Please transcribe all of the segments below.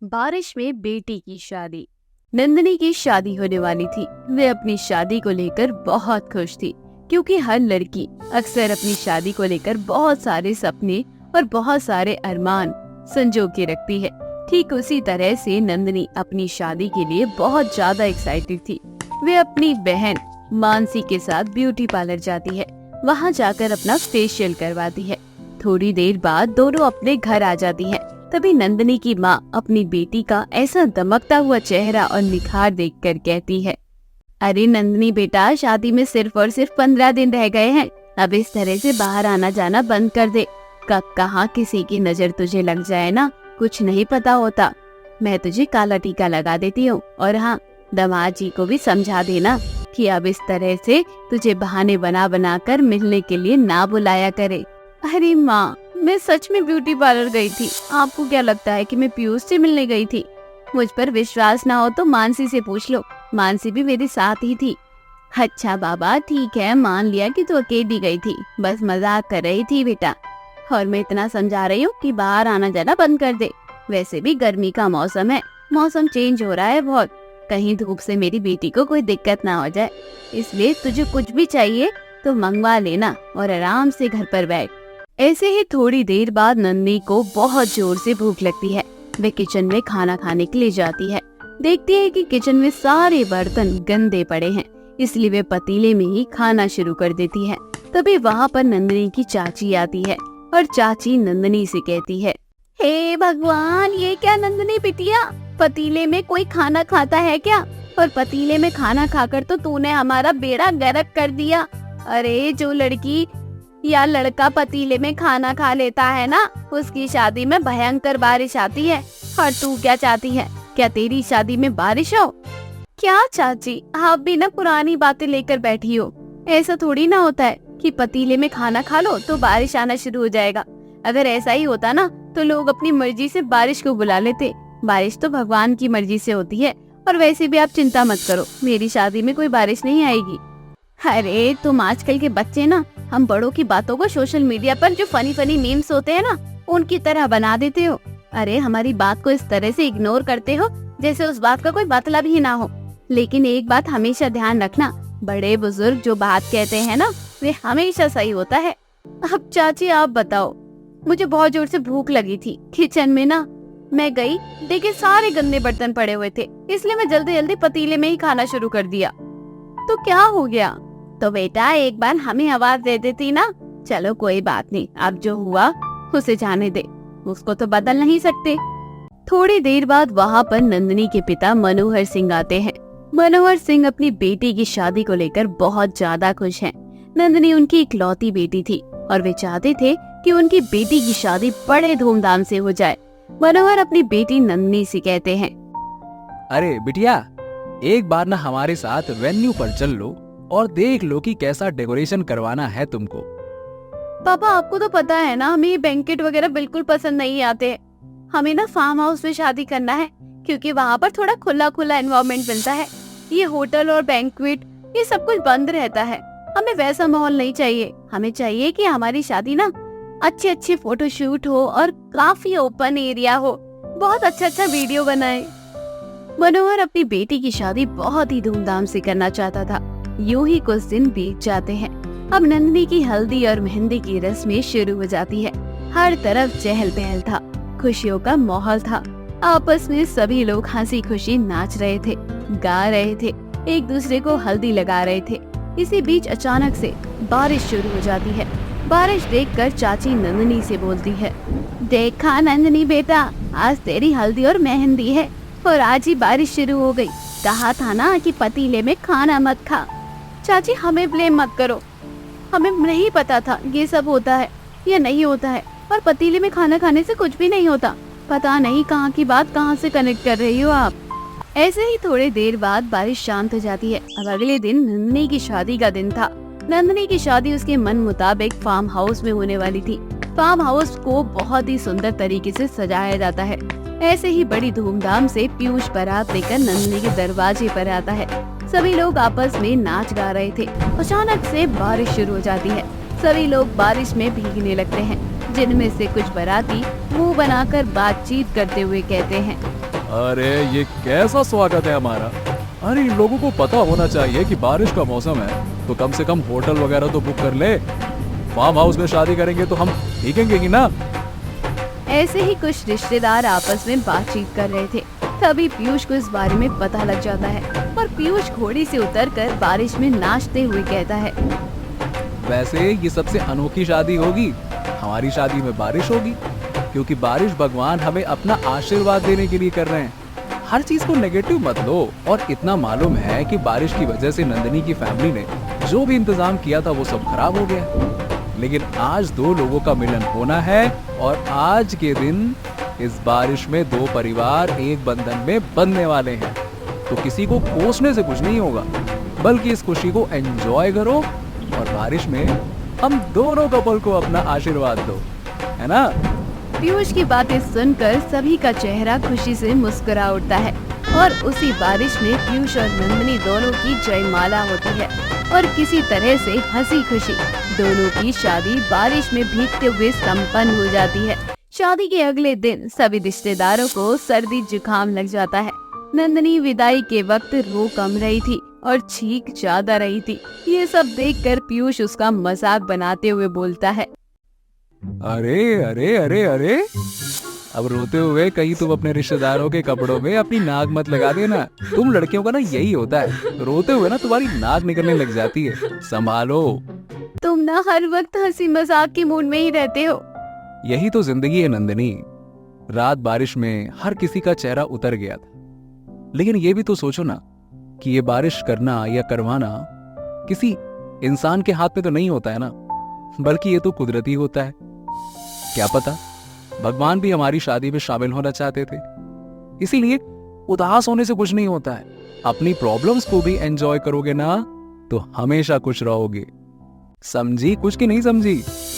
बारिश में बेटी की शादी। नंदिनी की शादी होने वाली थी। वे अपनी शादी को लेकर बहुत खुश थी, क्योंकि हर लड़की अक्सर अपनी शादी को लेकर बहुत सारे सपने और बहुत सारे अरमान संजो के रखती है। ठीक उसी तरह से नंदिनी अपनी शादी के लिए बहुत ज्यादा एक्साइटेड थी। वे अपनी बहन मानसी के साथ ब्यूटी पार्लर जाती है। वहाँ जाकर अपना फेशियल करवाती है। थोड़ी देर बाद दोनों अपने घर आ जाती हैं। तभी नंदिनी की माँ अपनी बेटी का ऐसा दमकता हुआ चेहरा और निखार देखकर कहती है, अरे नंदिनी बेटा, शादी में सिर्फ और सिर्फ 15 दिन रह गए हैं। अब इस तरह से बाहर आना जाना बंद कर दे। कब कहाँ किसी की नजर तुझे लग जाए ना, कुछ नहीं पता होता। मैं तुझे काला टीका लगा देती हूँ। और हाँ, दामाद जी को भी समझा देना कि अब इस तरह से तुझे बहाने बना बना कर मिलने के लिए ना बुलाया करे। अरे माँ, मैं सच में ब्यूटी पार्लर गई थी। आपको क्या लगता है कि मैं पीयूष से मिलने गई थी? मुझ पर विश्वास ना हो तो मानसी से पूछ लो। मानसी भी मेरे साथ ही थी। अच्छा बाबा, ठीक है, मान लिया कि तू अकेली गई थी, बस मजाक कर रही थी बेटा। और मैं इतना समझा रही हूँ कि बाहर आना जाना बंद कर दे। वैसे भी गर्मी का मौसम है, मौसम चेंज हो रहा है बहुत। कहीं धूप से मेरी बेटी को कोई दिक्कत ना हो जाए, इसलिए तुझे कुछ भी चाहिए तो मंगवा लेना और आराम से घर पर बैठ। ऐसे ही थोड़ी देर बाद नंदिनी को बहुत जोर से भूख लगती है। वे किचन में खाना खाने के लिए जाती है। देखती है कि किचन में सारे बर्तन गंदे पड़े हैं, इसलिए वे पतीले में ही खाना शुरू कर देती है। तभी वहाँ पर नंदिनी की चाची आती है और चाची नंदिनी से कहती है, हे भगवान, ये क्या नंदिनी बिटिया, पतीले में कोई खाना खाता है क्या? और पतीले में खाना खाकर तो तूने हमारा बेड़ा गर्क कर दिया। अरे जो लड़की या लड़का पतीले में खाना खा लेता है ना, उसकी शादी में भयंकर बारिश आती है। और तू क्या चाहती है? क्या तेरी शादी में बारिश हो? क्या चाची, आप भी ना पुरानी बातें लेकर बैठी हो। ऐसा थोड़ी ना होता है कि पतीले में खाना खा लो तो बारिश आना शुरू हो जाएगा। अगर ऐसा ही होता ना तो लोग अपनी मर्जी से बारिश को बुला लेते। बारिश तो भगवान की मर्जी से होती है। और वैसे भी आप चिंता मत करो, मेरी शादी में कोई बारिश नहीं आएगी। अरे तुम आजकल के बच्चे ना, हम बड़ों की बातों को सोशल मीडिया पर जो फनी फनी मीम्स होते हैं ना, उनकी तरह बना देते हो। अरे हमारी बात को इस तरह से इग्नोर करते हो जैसे उस बात का कोई मतलब ही ना हो। लेकिन एक बात हमेशा ध्यान रखना, बड़े बुजुर्ग जो बात कहते हैं ना, वे हमेशा सही होता है। अब चाची आप बताओ, मुझे बहुत जोर से भूख लगी थी। किचन में ना मैं गई, देखे सारे गंदे बर्तन पड़े हुए थे, इसलिए मैं जल्दी जल्दी पतीले में ही खाना शुरू कर दिया। तो क्या हो गया? तो बेटा एक बार हमें आवाज दे देती ना। चलो कोई बात नहीं, अब जो हुआ उसे जाने दे, उसको तो बदल नहीं सकते। थोड़ी देर बाद वहाँ पर नंदिनी के पिता मनोहर सिंह आते हैं। मनोहर सिंह अपनी बेटी की शादी को लेकर बहुत ज्यादा खुश हैं। नंदिनी उनकी इकलौती बेटी थी और वे चाहते थे कि उनकी बेटी की शादी बड़े धूमधाम से हो जाए। मनोहर अपनी बेटी नंदिनी से कहते हैं, अरे बिटिया, एक बार ना हमारे साथ वेन्यू पर चल लो और देख लो कि कैसा डेकोरेशन करवाना है तुमको। पापा आपको तो पता है ना, हमें बैंकेट वगैरह बिल्कुल पसंद नहीं आते। हमें ना फार्म हाउस में शादी करना है, क्योंकि वहाँ पर थोड़ा खुला खुला एनवायरनमेंट मिलता है। ये होटल और बैंक्वेट ये सब कुछ बंद रहता है। हमें वैसा माहौल नहीं चाहिए। हमें चाहिए कि हमारी शादी ना अच्छे अच्छे फोटोशूट हो और काफी ओपन एरिया हो, बहुत अच्छा वीडियो बनाए। मनोहर अपनी बेटी की शादी बहुत ही धूमधाम से करना चाहता था। यूं ही कुछ दिन बीत जाते हैं। अब नंदिनी की हल्दी और मेहंदी की रस्में शुरू हो जाती है। हर तरफ चहल पहल था, खुशियों का माहौल था। आपस में सभी लोग हंसी खुशी नाच रहे थे, गा रहे थे, एक दूसरे को हल्दी लगा रहे थे। इसी बीच अचानक से बारिश शुरू हो जाती है। बारिश देखकर चाची नंदिनी से बोलती है, देखा नंदिनी बेटा, आज तेरी हल्दी और मेहंदी है और आज ही बारिश शुरू हो गई। कहा था ना कि पतीले में खाना मत खा। चाची हमें ब्लेम मत करो, हमें नहीं पता था ये सब होता है या नहीं होता है। और पतीले में खाना खाने से कुछ भी नहीं होता। पता नहीं कहाँ की बात कहाँ से कनेक्ट कर रही हो आप। ऐसे ही थोड़ी देर बाद बारिश शांत हो जाती है। अब अगले दिन नंदिनी की शादी का दिन था। नंदिनी की शादी उसके मन मुताबिक फार्म हाउस में होने वाली थी। फार्म हाउस को बहुत ही सुंदर तरीके से सजाया जाता है। ऐसे ही बड़ी धूमधाम से पीयूष बारात लेकर नंदिनी के दरवाजे पर आता है। सभी लोग आपस में नाच गा रहे थे। अचानक से बारिश शुरू हो जाती है। सभी लोग बारिश में भीगने लगते हैं। जिनमें से कुछ बाराती मुंह बनाकर बातचीत करते हुए कहते हैं, अरे ये कैसा स्वागत है हमारा। अरे इन लोगों को पता होना चाहिए कि बारिश का मौसम है, तो कम से कम होटल वगैरह तो बुक कर ले। फार्म हाउस में शादी करेंगे तो हम भीगेंगे ही ना। ऐसे ही कुछ रिश्तेदार आपस में बातचीत कर रहे थे। तभी पीयूष को इस बारे में पता लग जाता है और पीयूष घोड़ी से उतरकर बारिश में नाचते हुए कहता है, वैसे ये सबसे अनोखी शादी होगी। हमारी शादी में बारिश होगी, क्योंकि बारिश भगवान हमें अपना आशीर्वाद देने के लिए कर रहे हैं। हर चीज को नेगेटिव मत लो। और इतना मालूम है कि बारिश की वजह से नंदिनी की फैमिली ने जो भी इंतजाम किया था वो सब खराब हो गया। लेकिन आज दो लोगों का मिलन होना है और आज के दिन इस बारिश में दो परिवार एक बंधन में बंधने वाले हैं। तो किसी को कोसने से कुछ नहीं होगा, बल्कि इस खुशी को एंजॉय करो और बारिश में हम दोनों कपल को अपना आशीर्वाद दो, है ना। पीयूष की बातें सुनकर सभी का चेहरा खुशी से मुस्कुरा उठता है और उसी बारिश में पीयूष और नंदिनी दोनों की जयमाला होती है और किसी तरह से हंसी खुशी दोनों की शादी बारिश में भीगते हुए संपन्न हो जाती है। शादी के अगले दिन सभी रिश्तेदारों को सर्दी जुकाम लग जाता है। नंदिनी विदाई के वक्त रो कम रही थी और छींक ज्यादा रही थी। ये सब देखकर पीयूष उसका मजाक बनाते हुए बोलता है, अरे अरे अरे अरे, अब रोते हुए कहीं तुम अपने रिश्तेदारों के कपड़ों में अपनी नाक मत लगा देना। तुम लड़कियों का ना यही होता है, रोते हुए ना तुम्हारी नाक निकलने लग जाती है, संभालो। तुम ना हर वक्त हंसी मजाक के मूड में ही रहते हो। यही तो जिंदगी है नंदिनी। रात बारिश में हर किसी का चेहरा उतर गया था, लेकिन ये भी तो सोचो ना कि ये बारिश करना या करवाना किसी इंसान के हाथ में तो नहीं होता है ना, बल्कि ये तो कुदरती होता है। क्या पता भगवान भी हमारी शादी में शामिल होना चाहते थे। इसीलिए उदास होने से कुछ नहीं होता है। अपनी प्रॉब्लम्स को भी एंजॉय करोगे ना तो हमेशा खुश रहोगे। समझी कुछ की नहीं समझी?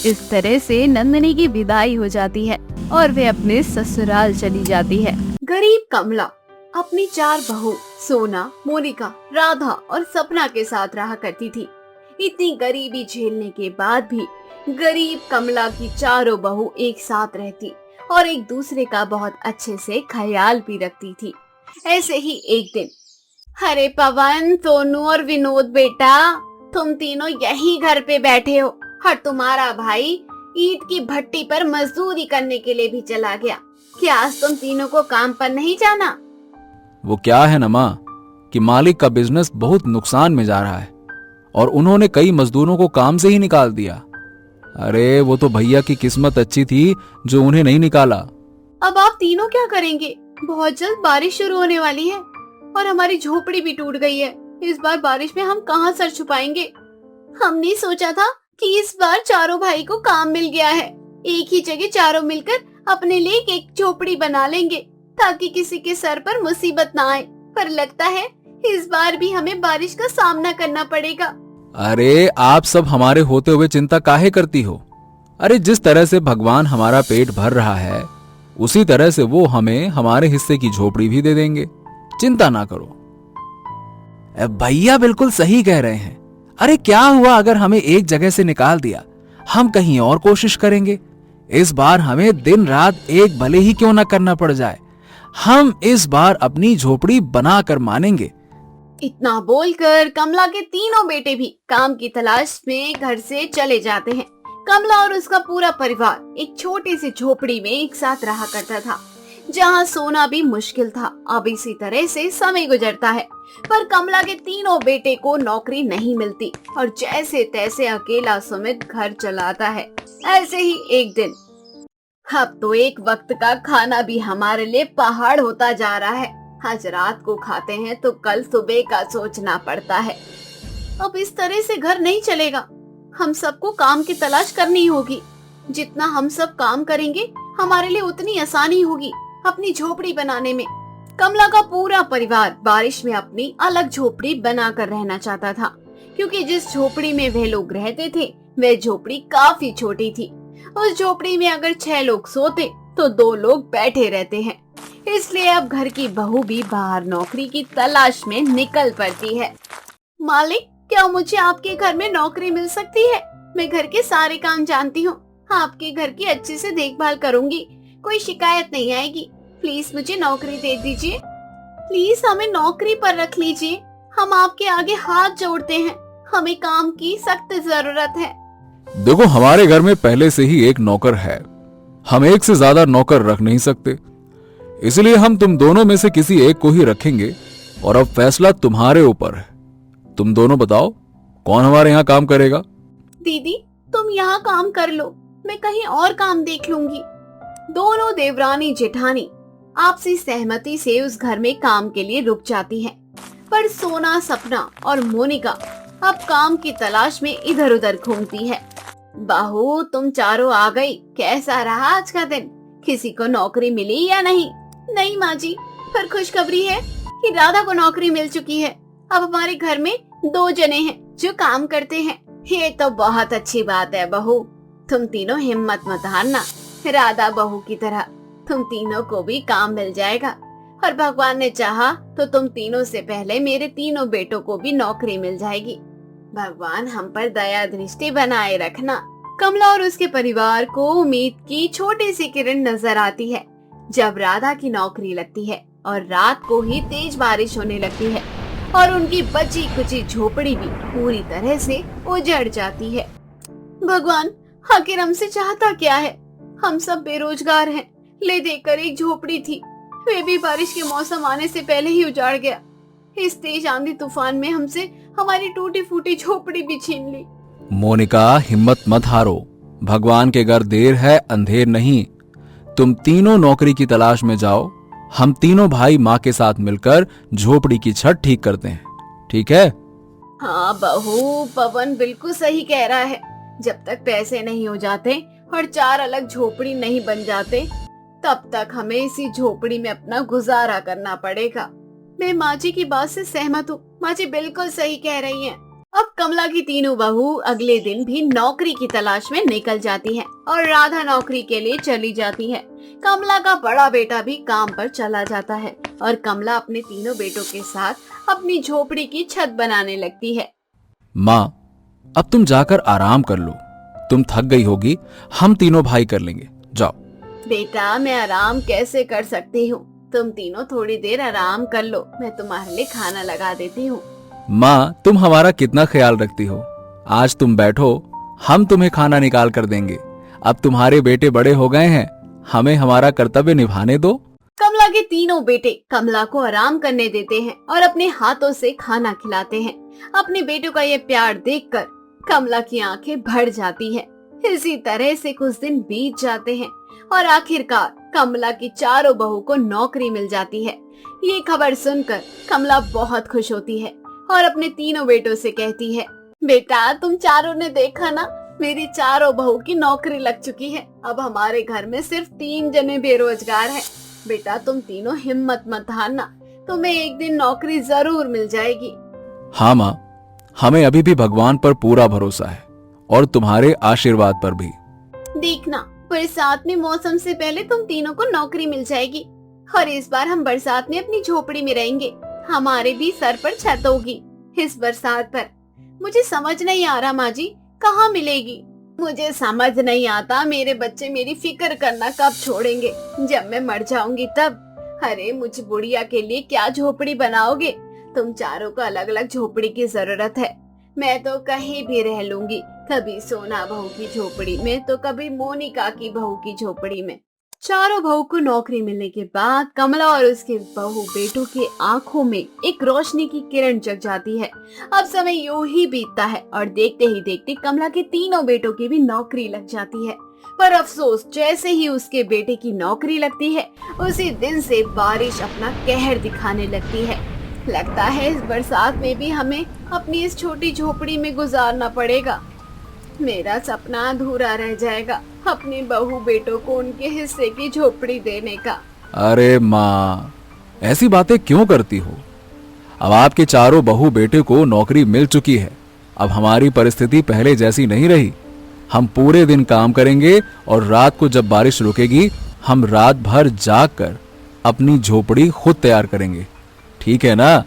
इस तरह से नंदिनी की विदाई हो जाती है और वे अपने ससुराल चली जाती है। गरीब कमला अपनी 4 बहू सोना, मोनिका, राधा और सपना के साथ रहा करती थी। इतनी गरीबी झेलने के बाद भी गरीब कमला की चारों बहू एक साथ रहती और एक दूसरे का बहुत अच्छे से ख्याल भी रखती थी। ऐसे ही एक दिन, अरे पवन, सोनू और विनोद बेटा, तुम तीनों यही घर पे बैठे हो और तुम्हारा भाई ईंट की भट्टी पर मजदूरी करने के लिए भी चला गया। क्या आज तुम तीनों को काम पर नहीं जाना? वो क्या है ना माँ कि मालिक का बिजनेस बहुत नुकसान में जा रहा है और उन्होंने कई मजदूरों को काम से ही निकाल दिया। अरे वो तो भैया की किस्मत अच्छी थी जो उन्हें नहीं निकाला। अब आप तीनों क्या करेंगे? बहुत जल्द बारिश शुरू होने वाली है और हमारी झोपड़ी भी टूट गई है। इस बार बारिश में हम कहाँ सर छुपाएंगे? हमने सोचा था कि इस बार चारों भाई को काम मिल गया है, एक ही जगह चारों मिलकर अपने लिए एक झोपड़ी बना लेंगे ताकि किसी के सर पर मुसीबत ना आए। पर लगता है इस बार भी हमें बारिश का सामना करना पड़ेगा। अरे आप सब हमारे होते हुए चिंता काहे करती हो? अरे जिस तरह से भगवान हमारा पेट भर रहा है उसी तरह से वो हमें हमारे हिस्से की झोपड़ी भी दे देंगे। चिंता ना करो। भैया बिल्कुल सही कह रहे हैं। अरे क्या हुआ अगर हमें एक जगह से निकाल दिया? हम कहीं और कोशिश करेंगे। इस बार हमें दिन रात एक भले ही क्यों ना करना पड़ जाए, हम इस बार अपनी झोपड़ी बनाकर मानेंगे। इतना बोलकर कमला के तीनों बेटे भी काम की तलाश में घर से चले जाते हैं। कमला और उसका पूरा परिवार एक छोटी सी झोपड़ी में एक साथ रहा करता था, जहाँ सोना भी मुश्किल था। अब इसी तरह से समय गुजरता है, पर कमला के तीनों बेटे को नौकरी नहीं मिलती और जैसे तैसे अकेला सुमित घर चलाता है। ऐसे ही एक दिन, अब तो एक वक्त का खाना भी हमारे लिए पहाड़ होता जा रहा है। आज रात को खाते हैं तो कल सुबह का सोचना पड़ता है। अब इस तरह से घर नहीं चलेगा, हम सबको काम की तलाश करनी होगी। जितना हम सब काम करेंगे हमारे लिए उतनी आसानी होगी अपनी झोपड़ी बनाने में। कमला का पूरा परिवार बारिश में अपनी अलग झोपड़ी बनाकर रहना चाहता था, क्योंकि जिस झोपड़ी में वे लोग रहते थे वह झोपड़ी काफी छोटी थी। उस झोपड़ी में अगर 6 लोग सोते तो 2 लोग बैठे रहते हैं। इसलिए अब घर की बहू भी बाहर नौकरी की तलाश में निकल पड़ती है। मालिक, क्या मुझे आपके घर में नौकरी मिल सकती है? मैं घर के सारे काम जानती हूँ, आपके घर की अच्छे से देखभाल करूंगी, कोई शिकायत नहीं आएगी। प्लीज मुझे नौकरी दे दीजिए, प्लीज हमें नौकरी पर रख लीजिए। हम आपके आगे हाथ जोड़ते हैं, हमें काम की सख्त जरूरत है। देखो, हमारे घर में पहले से ही एक नौकर है, हम एक से ज्यादा नौकर रख नहीं सकते, इसलिए हम तुम दोनों में से किसी एक को ही रखेंगे और अब फैसला तुम्हारे ऊपर है। तुम दोनों बताओ कौन हमारे यहाँ काम करेगा। दीदी तुम यहाँ काम कर लो, मैं कहीं और काम देख लूंगी। दोनों देवरानी जेठानी आपसी सहमति से उस घर में काम के लिए रुक जाती हैं। पर सोना, सपना और मोनिका अब काम की तलाश में इधर उधर घूमती है। बहू तुम चारों आ गई, कैसा रहा आज का दिन? किसी को नौकरी मिली या नहीं? नहीं माँ जी, पर खुशखबरी है कि राधा को नौकरी मिल चुकी है। अब हमारे घर में 2 जने हैं जो काम करते हैं। ये तो बहुत अच्छी बात है बहू, तुम तीनों हिम्मत मत हारना। राधा बहू की तरह तुम तीनों को भी काम मिल जाएगा और भगवान ने चाहा तो तुम तीनों से पहले मेरे तीनों बेटों को भी नौकरी मिल जाएगी। भगवान हम पर दया दृष्टि बनाए रखना। कमला और उसके परिवार को उम्मीद की छोटी सी किरण नजर आती है जब राधा की नौकरी लगती है और रात को ही तेज बारिश होने लगती है और उनकी बची कुची झोपड़ी भी पूरी तरह से उजड़ जाती है। भगवान आखिर हमसे चाहता क्या है? हम सब बेरोजगार हैं, ले देकर एक झोपड़ी थी, वे भी बारिश के मौसम आने से पहले ही उजाड़ गया। इस तेज आंधी तूफान में हमसे हमारी टूटी फूटी झोपड़ी भी छीन ली। मोनिका हिम्मत मत हारो, भगवान के घर देर है अंधेर नहीं। तुम तीनों नौकरी की तलाश में जाओ, हम तीनों भाई माँ के साथ मिलकर झोपड़ी की छत ठीक करते हैं, ठीक है? हाँ बहू, पवन बिल्कुल सही कह रहा है। जब तक पैसे नहीं हो जाते और 4 अलग झोपड़ी नहीं बन जाते तब तक हमें इसी झोपड़ी में अपना गुजारा करना पड़ेगा। मैं माँ जी की बात से सहमत हूँ, माँ जी बिल्कुल सही कह रही हैं। अब कमला की तीनों बहू अगले दिन भी नौकरी की तलाश में निकल जाती हैं और राधा नौकरी के लिए चली जाती है। कमला का बड़ा बेटा भी काम पर चला जाता है और कमला अपने तीनों बेटों के साथ अपनी झोपड़ी की छत बनाने लगती है। माँ अब तुम जाकर आराम कर लो, तुम थक गई होगी, हम तीनों भाई कर लेंगे, जाओ। बेटा मैं आराम कैसे कर सकती हूँ? तुम तीनों थोड़ी देर आराम कर लो, मैं तुम्हारे लिए खाना लगा देती हूँ। माँ तुम हमारा कितना ख्याल रखती हो, आज तुम बैठो, हम तुम्हें खाना निकाल कर देंगे। अब तुम्हारे बेटे बड़े हो गए हैं, हमें हमारा कर्तव्य निभाने दो। कमला के तीनों बेटे कमला को आराम करने देते हैं और अपने हाथों से खाना खिलाते हैं। अपने बेटों का ये प्यार देखकर कमला की आंखें भर जाती है। इसी तरह से कुछ दिन बीत जाते हैं और आखिरकार कमला की चारों बहू को नौकरी मिल जाती है। ये खबर सुनकर कमला बहुत खुश होती है और अपने तीनों बेटों से कहती है, बेटा तुम चारों ने देखा ना, मेरी चारों बहू की नौकरी लग चुकी है। अब हमारे घर में सिर्फ 3 जने बेरोजगार हैं। बेटा तुम तीनों हिम्मत मत हारना, तुम्हें एक दिन नौकरी जरूर मिल जाएगी। हाँ माँ, हमें अभी भी भगवान पर पूरा भरोसा है और तुम्हारे आशीर्वाद पर भी। देखना बरसात में मौसम से पहले तुम तीनों को नौकरी मिल जाएगी और इस बार हम बरसात में अपनी झोपड़ी में रहेंगे। हमारे भी सर पर छत होगी इस बरसात पर। मुझे समझ नहीं आ रहा माँ जी, कहाँ मिलेगी? मुझे समझ नहीं आता मेरे बच्चे मेरी फिक्र करना कब छोड़ेंगे, जब मैं मर जाऊंगी तब। अरे मुझ बुढ़िया के लिए क्या झोपड़ी बनाओगे? तुम चारों को अलग अलग झोपड़ी की जरूरत है। मैं तो कहीं भी रह लूंगी, कभी सोना बहू की झोपड़ी में तो कभी मोनिका की बहू की झोपड़ी में। चारों बहू को नौकरी मिलने के बाद कमला और उसके बहू बेटों की आंखों में एक रोशनी की किरण जग जाती है। अब समय यूं ही बीतता है और देखते ही देखते कमला के तीनों बेटों की भी नौकरी लग जाती है। पर अफसोस, जैसे ही उसके बेटे की नौकरी लगती है उसी दिन से बारिश अपना कहर दिखाने लगती है। लगता है इस बरसात में भी हमें अपनी इस छोटी झोपड़ी में गुजारना पड़ेगा। मेरा सपना अधूरा रह जाएगा, अपने बहू बेटों को उनके हिस्से की झोपड़ी देने का। अरे माँ, ऐसी बातें क्यों करती हो? अब आपके चारों बहू बेटे को नौकरी मिल चुकी है। अब हमारी परिस्थिति पहले जैसी नहीं रही। हम पूरे दिन काम करेंगे और रात को जब बारिश रुकेगी हम रात भर जाग कर अपनी झोपड़ी खुद तैयार करेंगे, ठीक है ना?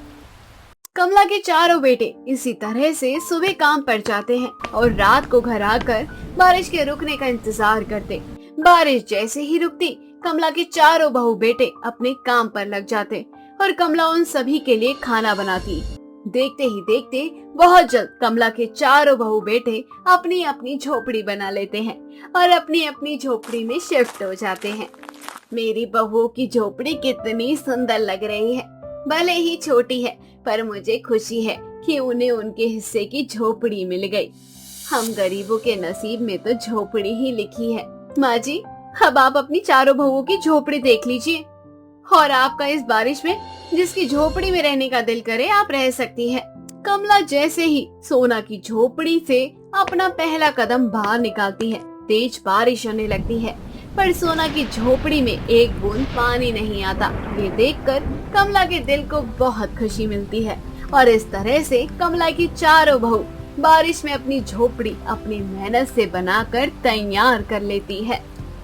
कमला के चारों बेटे इसी तरह से सुबह काम पर जाते हैं और रात को घर आकर बारिश के रुकने का इंतजार करते। बारिश जैसे ही रुकती, कमला के चारों बहू बेटे अपने काम पर लग जाते और कमला उन सभी के लिए खाना बनाती। देखते ही देखते बहुत जल्द कमला के चारों बहू बेटे अपनी अपनी झोपड़ी बना लेते हैं और अपनी अपनी झोपड़ी में शिफ्ट हो जाते हैं। मेरी बहुओं की झोपड़ी कितनी सुंदर लग रही है, भले ही छोटी है पर मुझे खुशी है कि उन्हें उनके हिस्से की झोपड़ी मिल गई। हम गरीबों के नसीब में तो झोपड़ी ही लिखी है। माँ जी, अब आप अपनी चारों बहुओं की झोपड़ी देख लीजिए और आपका इस बारिश में जिसकी झोपड़ी में रहने का दिल करे आप रह सकती हैं। कमला जैसे ही सोना की झोपड़ी से अपना पहला कदम बाहर निकालती है, तेज बारिश होने लगती है पर सोना की झोपड़ी में एक बूंद पानी नहीं आता। ये देखकर कमला के दिल को बहुत खुशी मिलती है और इस तरह से कमला की चारों बहू बारिश में अपनी झोपड़ी अपनी मेहनत से बनाकर तैयार कर लेती है।